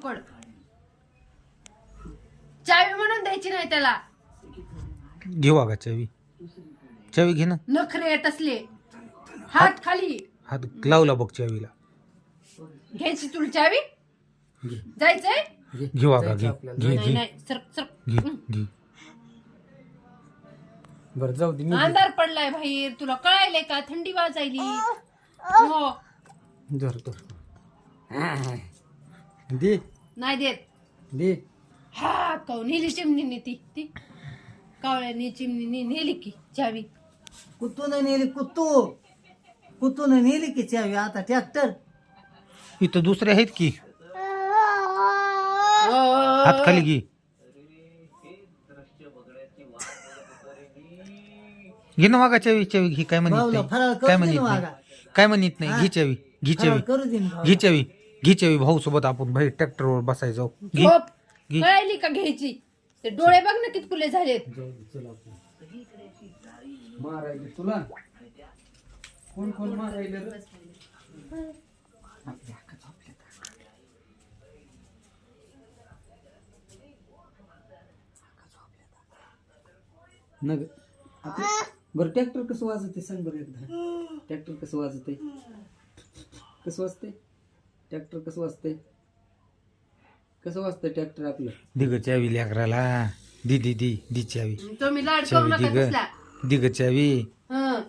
फुकट. चावी म्हणून द्यायची नाही त्याला. घेऊ का चावी? चावी घे ना. नखरे येत असले. हात खाली. हात लावला बघ चावीला. घ्यायची तुला चावी? जायचंय? घेऊ का? घे घे नाही घे नाही सरक सरक. घे घे. बरं जाऊ दे. अंधार पडलाय बाहेर. तुला कळायलंय का? थंडी वाजायली. हो. धर धर. दे नाही देत. दे. हा काव नेली चिमणीने ती कावळ्याने चिमणीने नेली की चावी. कुतून नेली कुतून नेली की चावी. आता ट्रॅक्टर इथं दुसरे आहेत की. हात खाली घे. घे ना वागा चावी. चावी घे. काय म्हणत भाऊला नाही. फराळ काय करू दे म्हणत ना नाही. वागा. काय म्हणत नाही. घे चावी. घे फराळ चावी. करू दे ना भाऊला. घे चावी. घे चावी. भाऊ सोबत आपण बाहेर ट्रॅक्टरवर बसायचो. घे झोप. घे. कळायली का घ्यायची? ते डोळे बघ ना कितकुले झालेत. जाऊ दे चल आपण. मारायला तुला कोण कोण मारायला रे? आपल्या हाका झोपल्या. नग आपलं बरं ट्रॅक्टर कसं वाजते सांग बरं एकदा. ट्रॅक्टर कसं वाजते? कसं वाजते ट्रॅक्टर? कसं वाजते? कसं वाजतं ट्रॅक्टर आपलं? दिग चावी लेकराला. दी दी दी दी चावी. तुम्ही लाड करू चावी नका दिग. तसला. दिग चावी. हं.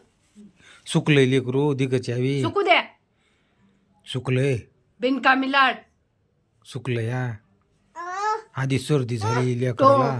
सुकलंय लेकरू. दिग चावी. सुकू द्या. सुकलंय. बिनकामी लाड. सुकलंय. आधी सर्दी झाली लेकराला.